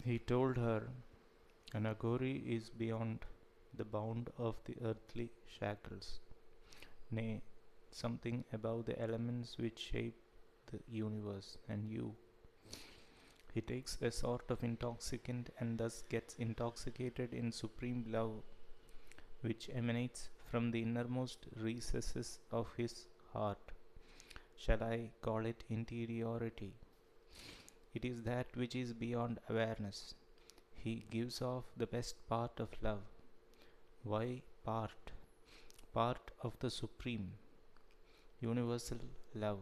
He told her, an agori is beyond the bound of the earthly shackles, nay, something above the elements which shape the universe and you. He takes a sort of intoxicant and thus gets intoxicated in supreme love which emanates from the innermost recesses of his heart. Shall I call it interiority? It is that which is beyond awareness. He gives off the best part of love. Why part? Part of the supreme, universal love,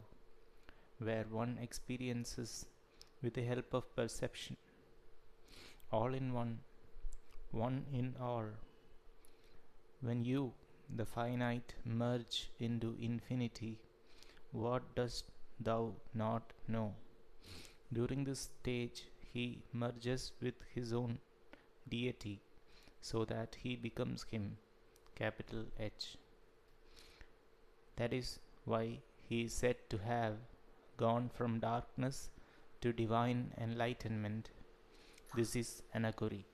where one experiences with the help of perception, all in one, one in all. When you, the finite, merge into infinity, what dost thou not know? During this stage, he merges with his own deity so that he becomes him, capital H. That is why he is said to have gone from darkness to divine enlightenment. This is Anagori.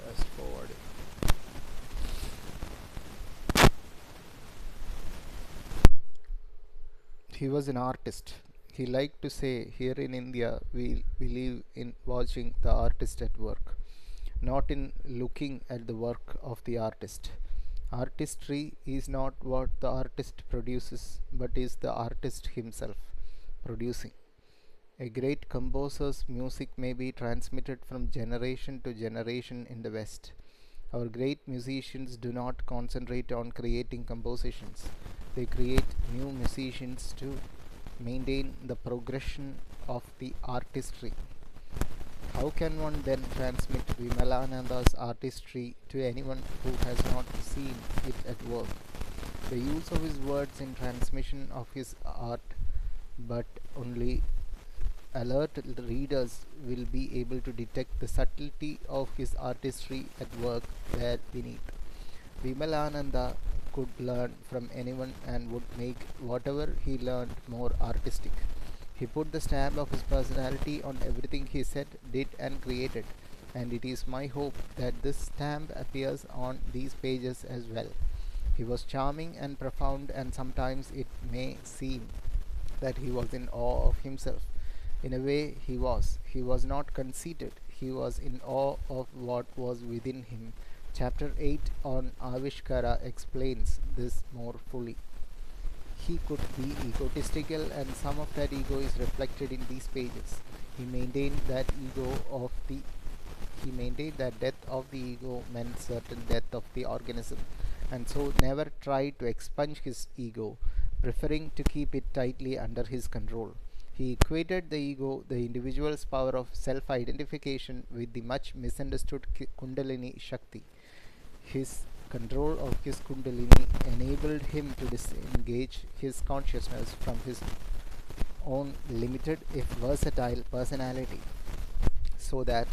Fast forward. He was an artist. He liked to say, here in India, we believe in watching the artist at work, not in looking at the work of the artist. Artistry is not what the artist produces, but is the artist himself producing. A great composer's music may be transmitted from generation to generation in the West. Our great musicians do not concentrate on creating compositions, they create new musicians to maintain the progression of the artistry. How can one then transmit Vimalananda's artistry to anyone who has not seen it at work? The use of his words in transmission of his art, but only alert readers will be able to detect the subtlety of his artistry at work there beneath. Vimalananda could learn from anyone and would make whatever he learned more artistic. He put the stamp of his personality on everything he said, did, and created, and it is my hope that this stamp appears on these pages as well. He was charming and profound, and sometimes it may seem that he was in awe of himself. In a way, he was. He was not conceited, he was in awe of what was within him. Chapter 8 on Avishkara explains this more fully. He could be egotistical, and some of that ego is reflected in these pages. He maintained that he maintained that death of the ego meant certain death of the organism, and so never tried to expunge his ego, preferring to keep it tightly under his control. He equated the ego, the individual's power of self identification, with the much misunderstood Kundalini Shakti. His control of his Kundalini enabled him to disengage his consciousness from his own limited, if versatile, personality, so that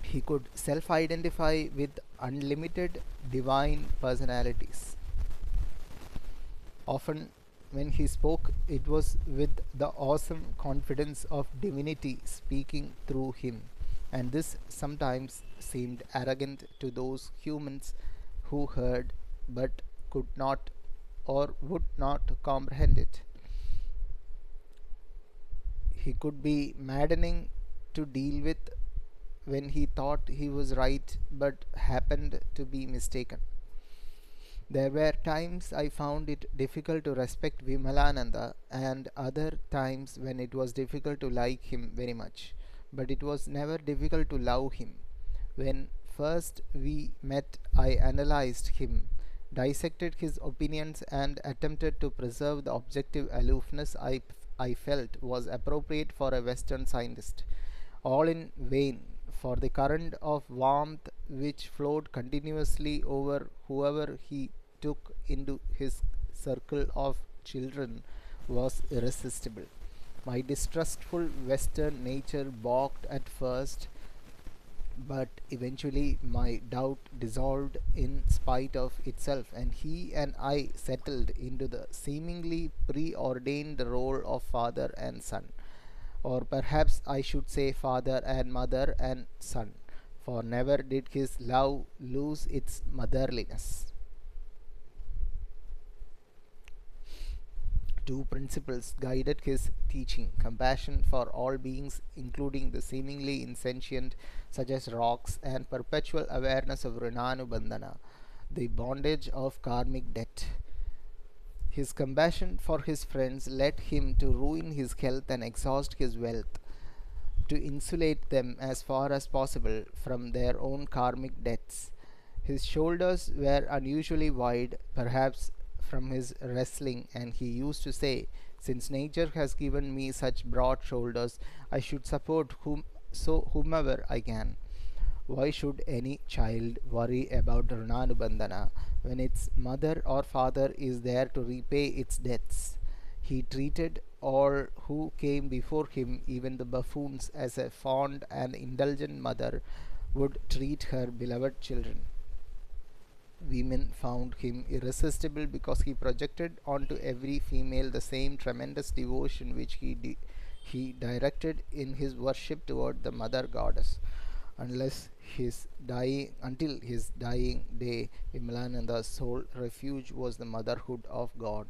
he could self identify with unlimited divine personalities. Often, when he spoke, it was with the awesome confidence of divinity speaking through him, and this sometimes seemed arrogant to those humans who heard but could not or would not comprehend it. He could be maddening to deal with when he thought he was right but happened to be mistaken. There were times I found it difficult to respect Vimalananda, and other times when it was difficult to like him very much. But it was never difficult to love him. When first we met, I analyzed him dissected his opinions, and attempted to preserve the objective aloofness I felt was appropriate for a Western scientist. All in vain, for the current of warmth which flowed continuously over whoever he took into his circle of children was irresistible. My distrustful Western nature balked at first, but eventually my doubt dissolved in spite of itself, and he and I settled into the seemingly preordained role of father and son. Or perhaps I should say father and mother and son, for never did his love lose its motherliness. Two principles guided his teaching: compassion for all beings, including the seemingly insentient, such as rocks, and perpetual awareness of Rinanubandhana, the bondage of karmic debt. His compassion for his friends led him to ruin his health and exhaust his wealth, to insulate them as far as possible from their own karmic debts. His shoulders were unusually wide, perhaps from his wrestling, and he used to say, "Since nature has given me such broad shoulders, I should support whomever I can. Why should any child worry about Runanubandhana when its mother or father is there to repay its debts?" He treated all who came before him, even the buffoons, as a fond and indulgent mother would treat her beloved children. Women found him irresistible because he projected onto every female the same tremendous devotion which he directed in his worship toward the mother goddess. Until his dying day, Vimalananda's sole refuge was the motherhood of God.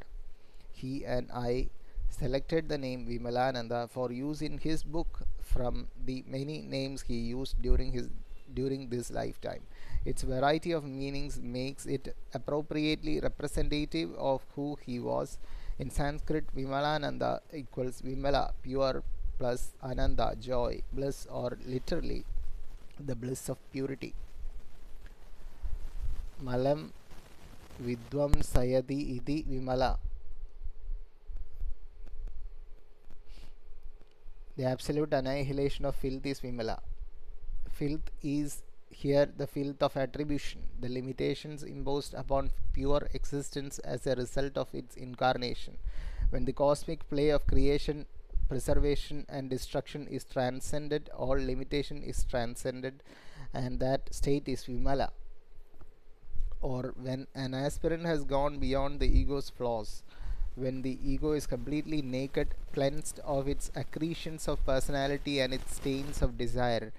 He and I selected the name Vimalananda for use in his book from the many names he used during this lifetime. Its variety of meanings makes it appropriately representative of who he was. In Sanskrit, Vimalananda equals Vimala, pure, plus Ananda, joy, bliss, or literally the bliss of purity. Malam Vidvam Sayadi Idi Vimala. The absolute annihilation of filth is Vimala. Filth is here the filth of attribution, the limitations imposed upon pure existence as a result of its incarnation. When the cosmic play of creation, preservation, and destruction is transcended, all limitation is transcended, and that state is Vimala. Or when an aspirant has gone beyond the ego's flaws, when the ego is completely naked, cleansed of its accretions of personality and its stains of desire,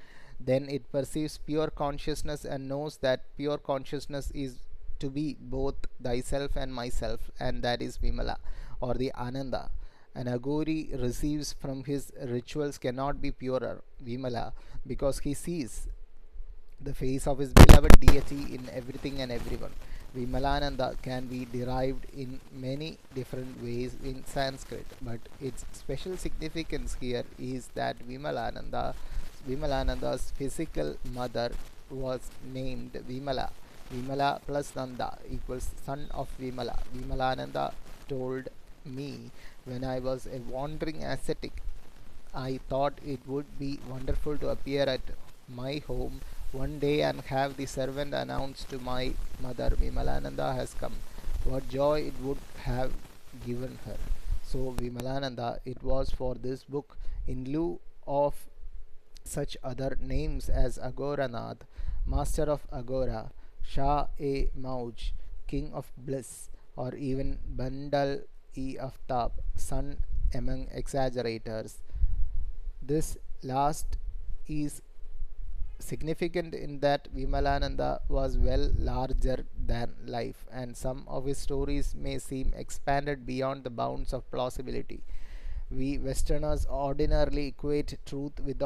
then it perceives pure consciousness and knows that pure consciousness is to be both thyself and myself, and that is Vimala, or the Ananda. An Agori receives from his rituals cannot be purer, Vimala, because he sees the face of his beloved deity in everything and everyone. Vimalananda can be derived in many different ways in Sanskrit, but its special significance here is that Vimalananda's physical mother was named Vimala. Vimala plus Nanda equals son of Vimala. Vimalananda told me when I was a wandering ascetic, I thought it would be wonderful to appear at my home one day and have the servant announce to my mother, "Vimalananda has come." What joy it would have given her. So, Vimalananda, it was for this book, in lieu of such other names as Agoranath, Master of Agora, Shah e Mauj, King of Bliss, or even Bandal e Aftab, son among exaggerators. This last is significant in that Vimalananda was well larger than life, and some of his stories may seem expanded beyond the bounds of plausibility. We Westerners ordinarily equate truth with